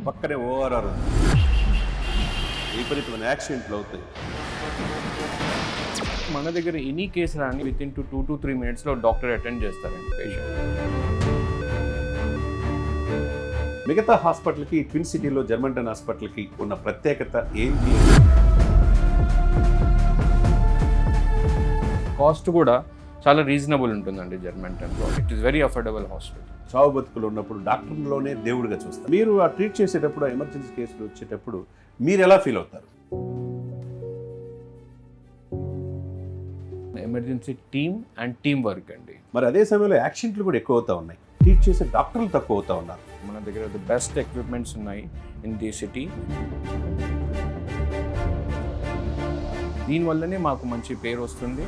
పక్కనే ఓఆర్ఆర్ ఉంది. విపరీతమైన యాక్సిడెంట్లు అవుతాయి. మన దగ్గర ఎనీ కేసు రాని with in 2 to 3 minutes doctor attend చేస్తారండి పేషెంట్. మిగతా హాస్పిటల్కి ట్విన్ సిటీలో జర్మంటన్ హాస్పిటల్కి ఉన్న ప్రత్యేకత ఏంటి? కాస్ట్ కూడా చాలా రీజనబుల్ ఉంటుందండి జర్మంటన్లో. It is very affordable hospital. చావు బతుకులు ఉన్నప్పుడు డాక్టర్లోనే దేవుడిగా చూస్తారు. మీరు ఆ ట్రీట్ చేసేటప్పుడు ఎమర్జెన్సీ కేసులు వచ్చేటప్పుడు మీరు ఎలా ఫీల్ అవుతారు? Emergency team and team work అండి. మరి అదే సమయంలో యాక్సిడెంట్లు కూడా ఎక్కువ అవుతా ఉన్నాయి. ట్రీట్ చేసే డాక్టర్లు తక్కువ అవుతా ఉన్నారు. మన దగ్గర ది బెస్ట్ ఎక్విప్మెంట్స్ ఉన్నాయి ఇన్ ది సిటీ. దీనివల్లనే మాకు మంచి పేరు వస్తుంది.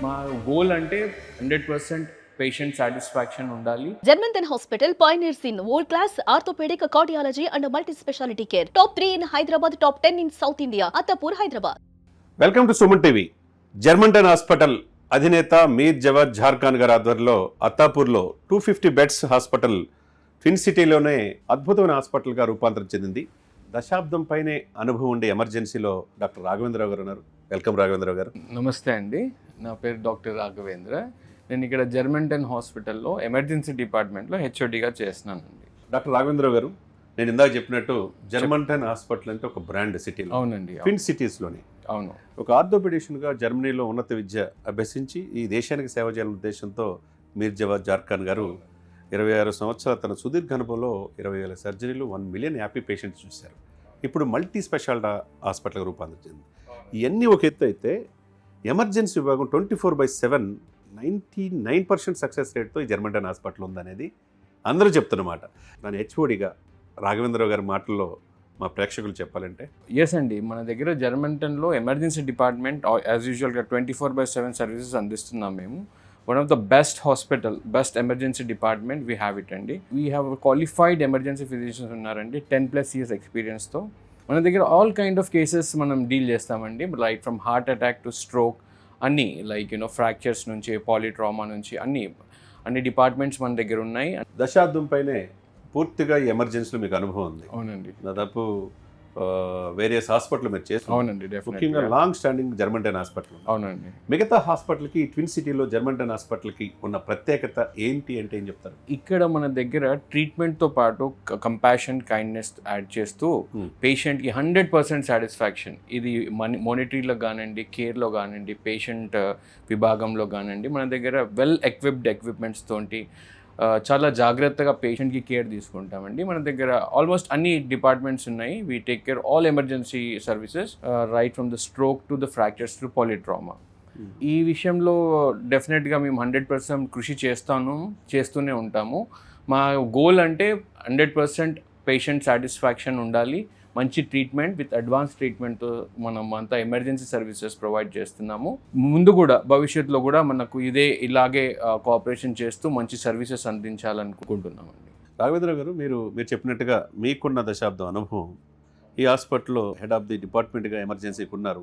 మా గోల్ అంటే 100% పేషెంట్ సాటిస్ఫాక్షన్ ఉండాలి. Germantown Hospital pioneers in world-class orthopedic, cardiology and multi-specialty care. Top 3 in Hyderabad, top 10 in South India. Attapur, Hyderabad. Welcome to Suman TV. Germanten hospital అధినేత మీర్ జవాద్ ఝార్ఖాన్ గారి ఆధ్వర్యంలో అత్తాపూర్లో 250 బెడ్స్ హాస్పిటల్ ట్విన్ సిటీలోనే అద్భుతమైన హాస్పిటల్గా రూపాంతరం చెందింది. దశాబ్దం పైనే అనుభవం ఉండే ఎమర్జెన్సీలో డాక్టర్ రాఘవేంద్రరావు గారు ఉన్నారు. వెల్కమ్ రాఘవేంద్రరావు గారు. నమస్తే అండి, నా పేరు డాక్టర్ రాఘవేంద్ర. నేను ఇక్కడ జర్మంటన్ హాస్పిటల్లో ఎమర్జెన్సీ డిపార్ట్మెంట్లో హెచ్ఓడిగా చేస్తున్నానండి. డాక్టర్ రాఘవేంద్రరావు గారు, నేను ఇందాక చెప్పినట్టు జర్మంటన్ హాస్పిటల్ అంటే ఒక బ్రాండ్ సిటీలో, అవునండి, ట్విన్ సిటీస్లోనే. అవును. ఒక ఆర్థోపెడిషన్గా జర్మనీలో ఉన్నత విద్య అభ్యసించి ఈ దేశానికి సేవ చేయాలనే ఉద్దేశంతో మీర్ జవాద్ ఝార్ఖాన్ గారు 26 సంవత్సరాల తన సుదీర్ఘ అనుభవంలో 20,000 సర్జరీలు, 1 మిలియన్ హ్యాపీ పేషెంట్స్ చూశారు. ఇప్పుడు మల్టీ స్పెషాలిటీ హాస్పిటల్గా రూపాంతరించింది. ఇవన్నీ ఒక ఎత్తు అయితే ఎమర్జెన్సీ విభాగం 24/7 99% సక్సెస్ రేట్తో ఈ జర్మంటన్ హాస్పిటల్ ఉందనేది అందరూ చెప్తున్నమాట. దాని హెచ్ఓడిగా రాఘవేంద్రరావు గారి మాటల్లో మా ప్రేక్షకులు చెప్పాలంటే? ఎస్ అండి, మన దగ్గర జర్మంటన్లో ఎమర్జెన్సీ డిపార్ట్మెంట్ యాజ్ యూజువల్గా 24/7 సర్వీసెస్ అందిస్తున్నాం మేము. One of the best hospital, best emergency department we have it అండి. We have qualified emergency physicians ఉన్నారండి, 10+ years ఎక్స్పీరియన్స్తో. మన దగ్గర ఆల్ కైండ్ ఆఫ్ కేసెస్ మనం డీల్ చేస్తామండి. Right from heart attack to stroke, అన్నీ లైక్ ఫ్రాక్చర్స్ నుంచి పాలిట్రామా నుంచి అన్ని డిపార్ట్మెంట్స్ మన దగ్గర ఉన్నాయి. దశాబ్దం పైనే పూర్తిగా ఈ ఎమర్జెన్సీలో మీకు అనుభవం ఉంది. అవునండి, దాదాపు వేరియస్ హాస్పిటల్ మీరు చేస్తారు. అవునండి, ముఖ్యంగా లాంగ్ స్టాండింగ్ జర్మంటన్ హాస్పిటల్. అవునండి. మిగతా హాస్పిటల్కి ట్విన్ సిటీలో జర్మంటన్ హాస్పిటల్కి ఉన్న ప్రత్యేకత ఏంటి అంటే ఏం చెప్తారు? ఇక్కడ మన దగ్గర ట్రీట్మెంట్తో పాటు కంపాషన్, కైండ్నెస్ యాడ్ చేస్తూ పేషెంట్కి 100% సాటిస్ఫాక్షన్. ఇది మానిటరీలో కానివ్వండి, కేర్లో కానివ్వండి, పేషెంట్ విభాగంలో కానివ్వండి, మన దగ్గర వెల్ ఎక్విప్డ్ ఎక్విప్మెంట్స్ తోటి చాలా జాగ్రత్తగా పేషెంట్కి కేర్ తీసుకుంటామండి. మన దగ్గర ఆల్మోస్ట్ అన్ని డిపార్ట్మెంట్స్ ఉన్నాయి. We take care all emergency services, right from the stroke to the fractures to polytrauma. ఈ విషయంలో డెఫినెట్గా మేము 100% కృషి చేస్తూనే ఉంటాము. మా గోల్ అంటే 100% పేషెంట్ సాటిస్ఫాక్షన్ ఉండాలి. మంచి ట్రీట్మెంట్ విత్ అడ్వాన్స్ ట్రీట్మెంట్తో మనం అంతా ఎమర్జెన్సీ సర్వీసెస్ ప్రొవైడ్ చేస్తున్నాము. ముందు కూడా భవిష్యత్తులో కూడా మనకు ఇలాగే కోఆపరేషన్ చేస్తూ మంచి సర్వీసెస్ అందించాలనుకుంటున్నామండి. రాఘవేంద్ర గారు, మీరు చెప్పినట్టుగా మీకున్న దశాబ్దం అనుభవం, ఈ హాస్పిటల్లో హెడ్ ఆఫ్ ది డిపార్ట్మెంట్గా ఎమర్జెన్సీకి ఉన్నారు.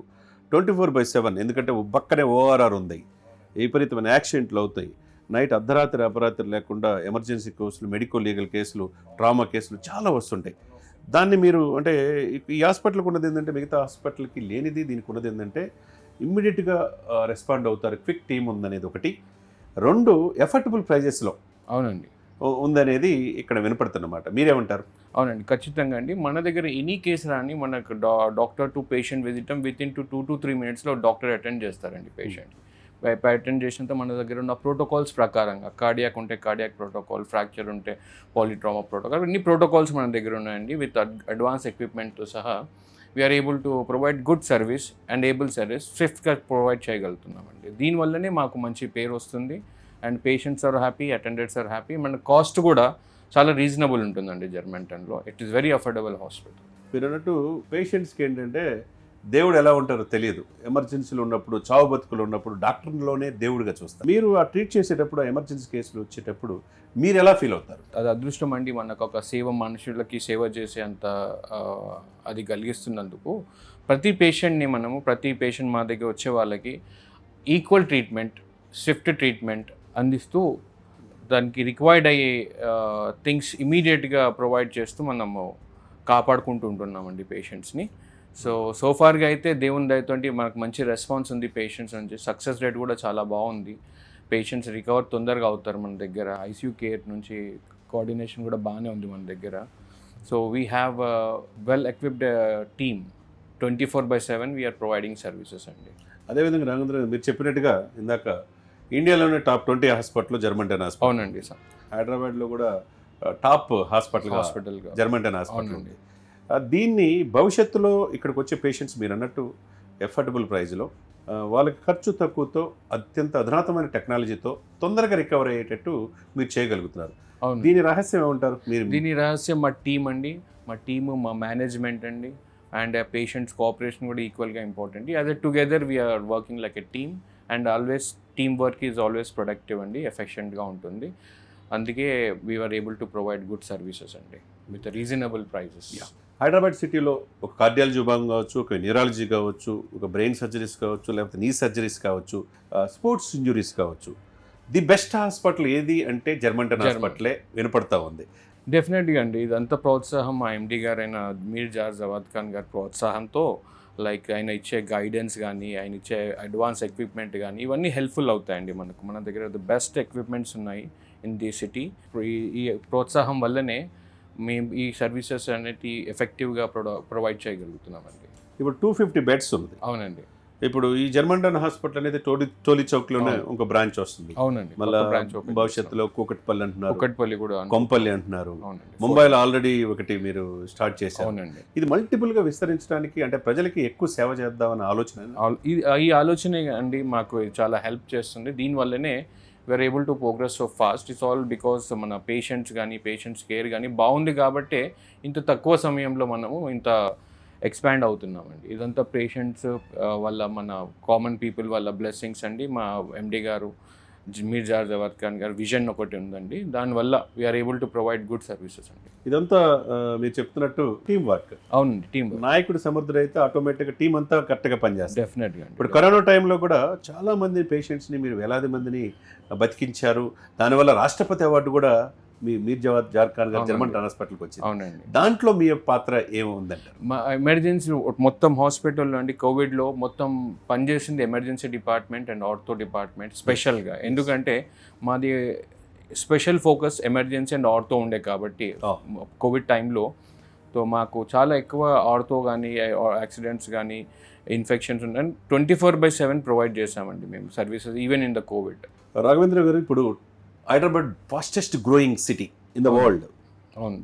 24/7, ఎందుకంటే పక్కనే ఓఆర్ఆర్ ఉంది. విపరీతమైన యాక్సిడెంట్లు అవుతాయి. నైట్ అర్ధరాత్రి లేకుండా ఎమర్జెన్సీ కేసులు, మెడికో లీగల్ కేసులు, ట్రామా కేసులు చాలా వస్తుంటాయి. దాన్ని మీరు అంటే ఈ హాస్పిటల్కి ఉన్నది ఏంటంటే మిగతా హాస్పిటల్కి లేనిది దీనికి ఉన్నది ఏంటంటే ఇమ్మీడియట్గా రెస్పాండ్ అవుతారు, క్విక్ టీమ్ ఉందనేది ఒకటి. 2, ఎఫర్టబుల్ ప్రైజెస్లో అవునండి ఉందనేది ఇక్కడ వినపడుతున్నమాట. మీరేమంటారు? అవునండి, ఖచ్చితంగా అండి. మన దగ్గర ఎనీ కేసు రాని మనకు doctor to patient visit with in 2 to 3 minutes doctor attend చేస్తారండి పేషెంట్. అటెండ్ చేసినంత మన దగ్గర ఉన్న ప్రోటోకాల్స్ ప్రకారంగా, కార్డియాక్ ఉంటే కార్డియాక్ ప్రోటోకాల్, ఫ్రాక్చర్ ఉంటే పాలిట్రామా ప్రోటోకాల్, అన్ని ప్రోటోకాల్స్ మన దగ్గర ఉన్నాయండి. విత్ అడ్వాన్స్ ఎక్విప్మెంట్తో సహా we are able to provide good service and స్విఫ్ట్గా ప్రొవైడ్ చేయగలుగుతున్నామండి. దీనివల్లనే మాకు మంచి పేరు వస్తుంది and patients are happy, attendants are happy. మన కాస్ట్ కూడా చాలా రీజనబుల్ ఉంటుందండి జర్మంటన్లో. It is very affordable hospital. మీరు అన్నట్టు పేషెంట్స్కి ఏంటంటే దేవుడు ఎలా ఉంటారో తెలియదు. ఎమర్జెన్సీలో ఉన్నప్పుడు, చావు బతుకులు ఉన్నప్పుడు డాక్టర్లోనే దేవుడిగా చూస్తారు. మీరు ఆ ట్రీట్ చేసేటప్పుడు, ఎమర్జెన్సీ కేసులు వచ్చేటప్పుడు మీరు ఎలా ఫీల్ అవుతారు? అది అదృష్టం అండి, మనకు ఒక మనుషులకి సేవ చేసే అంత అది కలిగిస్తున్నందుకు. ప్రతి పేషెంట్ మా దగ్గర వచ్చే వాళ్ళకి ఈక్వల్ ట్రీట్మెంట్, స్విఫ్ట్ ట్రీట్మెంట్ అందిస్తూ దానికి రిక్వైర్డ్ అయ్యే థింగ్స్ ఇమీడియట్గా ప్రొవైడ్ చేస్తూ మనము కాపాడుకుంటూ ఉంటున్నామండి పేషెంట్స్ని. సో ఫార్గా అయితే దేవుని దయతోటి మనకు మంచి రెస్పాన్స్ ఉంది పేషెంట్స్ నుంచి. సక్సెస్ రేట్ కూడా చాలా బాగుంది. పేషెంట్స్ రికవర్ తొందరగా అవుతారు మన దగ్గర. ఐసీయూ కేర్ నుంచి కోఆర్డినేషన్ కూడా బాగానే ఉంది మన దగ్గర. So we have well equipped team. 24/7 we are providing services అండి. అదేవిధంగా రాఘవేంద్ర మీరు చెప్పినట్టుగా ఇందాక ఇండియాలోనే టాప్ 20 హాస్పిటల్ జర్మంటన్ హాస్పిటల్. అవునండి సార్. హైదరాబాద్లో కూడా టాప్ హాస్పిటల్గా జర్మంటన్ హాస్పిటల్ ఉంది. దీన్ని భవిష్యత్తులో ఇక్కడికి వచ్చే పేషెంట్స్ మీరు అన్నట్టు ఎఫర్డబుల్ ప్రైస్లో వాళ్ళకి ఖర్చు తక్కువతో అత్యంత అధునాతమైన టెక్నాలజీతో తొందరగా రికవర్ అయ్యేటట్టు మీరు చేయగలుగుతున్నారు. అవును. దీని రహస్యం ఏమంటారు మీరు? దీని రహస్యం మా టీం అండి. మా టీము, మా మేనేజ్మెంట్ అండి. అండ్ పేషెంట్స్ కోఆపరేషన్ కూడా ఈక్వల్గా important. As a together we are working like a team and always team work is always productive అండి, ఎఫిషియెంట్గా ఉంటుంది. అందుకే we are able to provide good services అండి విత్ రీజనబుల్ ప్రైజెస్. హైదరాబాద్ సిటీలో ఒక కార్డియాలజీ విభాగం కావచ్చు, ఒక న్యూరాలజీ కావచ్చు, ఒక బ్రెయిన్ సర్జరీస్ కావచ్చు, లేకపోతే నీ సర్జరీస్ కావచ్చు, స్పోర్ట్స్ ఇంజురీస్ కావచ్చు, ది బెస్ట్ హాస్పిటల్ ఏది అంటే జర్మంటన్ హాస్పిటలే వినపడతా ఉంది. డెఫినెట్గా అండి. ఇదంతా ప్రోత్సాహం మా ఎండి గారైన మీర్ జార్ జవాద్ ఖాన్ గారి ప్రోత్సాహంతో, లైక్ ఆయన ఇచ్చే గైడెన్స్ కానీ, ఆయన ఇచ్చే అడ్వాన్స్ ఎక్విప్మెంట్ కానీ, ఇవన్నీ హెల్ప్ఫుల్ అవుతాయండి మనకు. మన దగ్గర ది బెస్ట్ ఎక్విప్మెంట్స్ ఉన్నాయి ఇన్ ది సిటీ. ఈ ప్రోత్సాహం వల్లనే మేము ఈ సర్వీసెస్ అనేది ఎఫెక్టివ్గా ప్రొవైడ్ చేయగలుగుతున్నామండి. ఇప్పుడు 250 బెడ్స్ ఉంది. అవునండి. ఇప్పుడు ఈ జర్మంటన్ హాస్పిటల్ అనేది టోలీ చౌక్లోనే ఒక బ్రాంచ్ వస్తుంది. అవునండి. మళ్ళీ భవిష్యత్తులో కూకట్పల్లి అంటున్నారు, కూకట్పల్లి కూడా, కొంపల్లి అంటున్నారు. అవునండి. ముంబైలో ఆల్రెడీ ఒకటి మీరు స్టార్ట్ చేశారు. అవునండి. ఇది మల్టిపుల్గా విస్తరించడానికి, అంటే ప్రజలకి ఎక్కువ సేవ చేద్దామన్న ఆలోచన. ఈ ఆలోచనే అండి మాకు చాలా హెల్ప్ చేస్తుంది. దీనివల్లనే we are able to progress so fast. It's all because మన పేషెంట్స్ కానీ, పేషెంట్స్ కేర్ కానీ బాగుంది కాబట్టే ఇంత తక్కువ సమయంలో మనము ఇంత ఎక్స్పాండ్ అవుతున్నామండి. ఇదంతా పేషెంట్స్ వల్ల, మన కామన్ పీపుల్ వల్ల బ్లెస్సింగ్స్ అండి. మా ఎండి గారు మీర్ జార్ జవాద్ ఖాన్ గారు విజన్ ఒకటి ఉందండి. దానివల్ల we are able to provide good services అండి. ఇదంతా మీరు చెప్తున్నట్టు టీమ్ వర్క్. అవునండి, టీమ్. నాయకుడు సమర్థుడైతే ఆటోమేటిక్గా టీం అంతా కరెక్ట్గా పనిచేస్తారు. డెఫినెట్గా. ఇప్పుడు కరోనా టైంలో కూడా చాలా మంది పేషెంట్స్ని మీరు వేలాది మందిని బతికించారు. దానివల్ల రాష్ట్రపతి అవార్డు కూడా మీర్ జార్ ఖాన్ గారు జర్మంటన్ హాస్పిటల్కి వచ్చింది. అవునండి. దాంట్లో మీ పాత్ర ఏముందంటారు? మా ఎమర్జెన్సీ మొత్తం హాస్పిటల్లో అండి, కోవిడ్లో మొత్తం పనిచేసింది emergency department and ortho department స్పెషల్గా. ఎందుకంటే మాది special focus emergency and ortho ఉండే కాబట్టి కోవిడ్ టైంలో. సో మాకు చాలా ఎక్కువ ఆర్థో కానీ, యాక్సిడెంట్స్ కానీ, ఇన్ఫెక్షన్స్ ఉన్నాయి. 24/7 ప్రొవైడ్ చేసామండి మేము services even in the Covid. Raghavendra గారు, ఇప్పుడు Hyderabad fastest growing city in the world. అవును.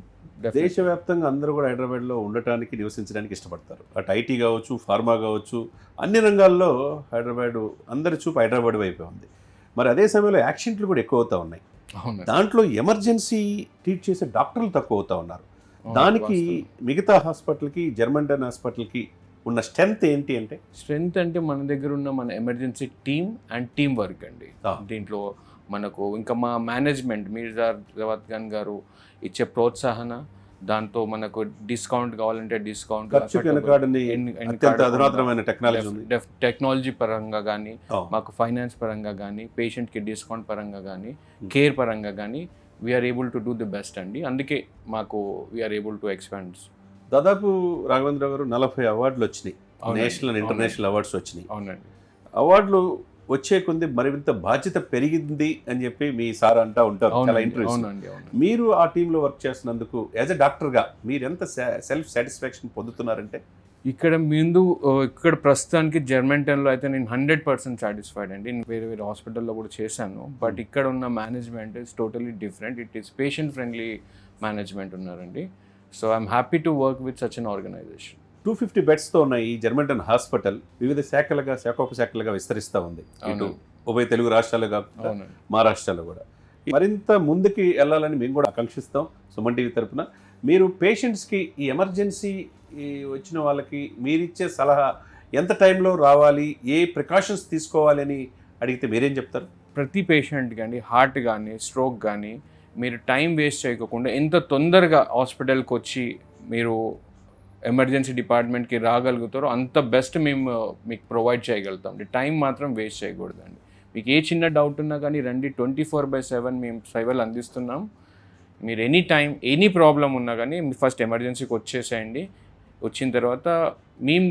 దేశవ్యాప్తంగా అందరూ కూడా హైదరాబాద్లో ఉండటానికి, నివసించడానికి ఇష్టపడతారు. అటు ఐటీ కావచ్చు, ఫార్మా కావచ్చు, అన్ని రంగాల్లో హైదరాబాద్, అందరి చూపు హైదరాబాద్ వైపే ఉంది. మరి అదే సమయంలో యాక్సిడెంట్లు కూడా ఎక్కువ అవుతూ ఉన్నాయి. దాంట్లో ఎమర్జెన్సీ ట్రీట్ చేసే డాక్టర్లు తక్కువ అవుతూ ఉన్నారు. దానికి మిగతా హాస్పిటల్కి, జర్మంటన్ హాస్పిటల్కి ఉన్న స్ట్రెంత్ ఏంటి అంటే? స్ట్రెంత్ అంటే మన దగ్గర ఉన్న మన emergency team and team work అండి. దీంట్లో మనకు ఇంకా మా మేనేజ్మెంట్ మీర్ జార్ జవాద్ ఖాన్ గారు ఇచ్చే ప్రోత్సాహన, దాంతో మనకు డిస్కౌంట్ కావాలంటే డిస్కౌంట్, టెక్నాలజీ పరంగా కానీ, మాకు ఫైనాన్స్ పరంగా కానీ, పేషెంట్కి డిస్కౌంట్ పరంగా కానీ, కేర్ పరంగా కానీ we are able to do the best అండి. అందుకే మాకు వీఆర్ ఏబుల్ టు ఎక్స్పాండ్. దాదాపు రాఘవేంద్ర గారు 40 అవార్డులు వచ్చినాయి, నేషనల్ అండ్ ఇంటర్నేషనల్ అవార్డ్స్ వచ్చినాయి. అవునండి. అవార్డులు వచ్చే కొంది మరింత బాధ్యత పెరిగింది అని చెప్పి మీ సార్ అంటా ఉంటారు చాలా ఇంటర్వ్యూస్. మీరు ఆ టీంలో వర్క్ చేస్తున్నందుకు యాజ్ ఎ డాక్టర్గా మీరు ఎంత సెల్ఫ్ సాటిస్ఫాక్షన్ పొందుతున్నారంటే? ఇక్కడ ప్రస్తుతానికి జర్మంటన్లో అయితే నేను 100% సాటిస్ఫైడ్ అండి. నేను వేరే వేరే హాస్పిటల్లో కూడా చేశాను, బట్ ఇక్కడ ఉన్న management is totally different. It is patient friendly management ఉన్నారండి. So I'm happy to work with such an organisation. 250 బెడ్స్తో ఉన్న ఈ జర్మంటన్ హాస్పిటల్ వివిధ శాఖోపశాఖలుగా విస్తరిస్తూ ఉంది. ఇటు ఉభయ తెలుగు రాష్ట్రాలు కాకుండా మహారాష్ట్రలో కూడా మరింత ముందుకి వెళ్ళాలని మేము కూడా ఆకాంక్షిస్తాం. సుమన్ టీవీ తరఫున మీరు పేషెంట్స్కి ఈ ఎమర్జెన్సీ వచ్చిన వాళ్ళకి మీరిచ్చే సలహా, ఎంత టైంలో రావాలి, ఏ ప్రికాషన్స్ తీసుకోవాలి అని అడిగితే మీరేం చెప్తారు? ప్రతి పేషెంట్కి అండి, హార్ట్ కానీ, స్ట్రోక్ కానీ, మీరు టైం వేస్ట్ చేయకుండా ఎంత తొందరగా హాస్పిటల్కి వచ్చి మీరు ఎమర్జెన్సీ డిపార్ట్మెంట్కి రాగలుగుతారో అంత బెస్ట్ మేము మీకు ప్రొవైడ్ చేయగలుగుతాం. టైం మాత్రం వేస్ట్ చేయకూడదండి. మీకు ఏ చిన్న డౌట్ ఉన్నా కానీ రండి, 24/7 మేము సేవలు అందిస్తున్నాం. మీరు ఎనీ టైం ఎనీ ప్రాబ్లం ఉన్నా కానీ ఫస్ట్ ఎమర్జెన్సీకి వచ్చేసేయండి. వచ్చిన తర్వాత మేము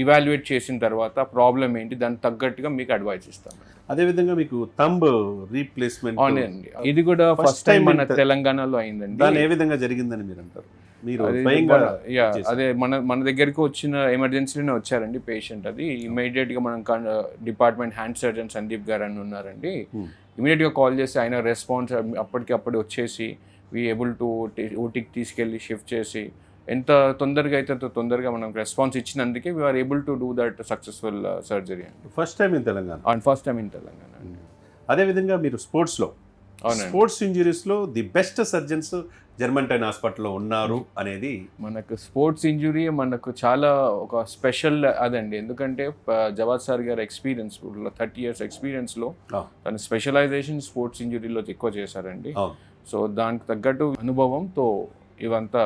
ఇవాల్యుయేట్ చేసిన తర్వాత ప్రాబ్లం ఏంటి దానికి తగ్గట్టుగా మీకు అడ్వైస్ ఇస్తాం. అదేవిధంగా మీకు థంబ్ రీప్లేస్మెంట్ అవునండి, ఇది కూడా ఫస్ట్ టైం మన తెలంగాణలో అయిందండి. దాని ఏ విధంగా జరిగిందని మీరు అంటారు? మీరు అది స్వయంగా అదే మన దగ్గరికి వచ్చిన ఎమర్జెన్సీలోనే వచ్చారండి పేషెంట్. అది ఇమీడియట్గా మనం డిపార్ట్మెంట్ హ్యాండ్ సర్జన్ సందీప్ గారు అని ఉన్నారండి. ఇమీడియట్గా కాల్ చేసి ఆయన రెస్పాన్స్ అప్పటికప్పుడు వచ్చేసి వీ ఏబుల్ టు ఓటీకి తీసుకెళ్ళి షిఫ్ట్ చేసి ఎంత తొందరగా అయితే అంత తొందరగా మనం రెస్పాన్స్ ఇచ్చినందుకే we are able to do that successful surgery అండి. First time in Telangana. And first time in Telangana అండి. అదేవిధంగా మీరు స్పోర్ట్స్లో స్పోర్ట్స్ ఇంజురీస్లో ది బెస్ట్ సర్జన్స్ జర్మంటైన్ హాస్పిటల్లో ఉన్నారు అనేది మనకు స్పోర్ట్స్ ఇంజురీ మనకు చాలా ఒక స్పెషల్ అదండి. ఎందుకంటే జవాద్ సార్ గారి ఎక్స్పీరియన్స్ 30 years ఎక్స్పీరియన్స్లో తన స్పెషలైజేషన్ స్పోర్ట్స్ ఇంజురీలో ఎక్కువ చేశారండి. సో దానికి తగ్గట్టు అనుభవంతో ఇవంతా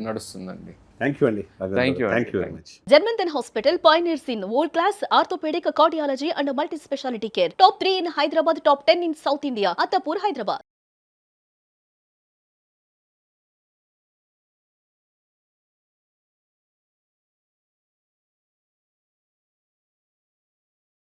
నడుస్తుందండి. థ్యాంక్ యూ అండి. Thank you very much. Germantown Hospital pioneers in world-class orthopedic cardiology and multi-speciality care. Top 3 in Hyderabad, top 10 in South India. Attapur, Hyderabad.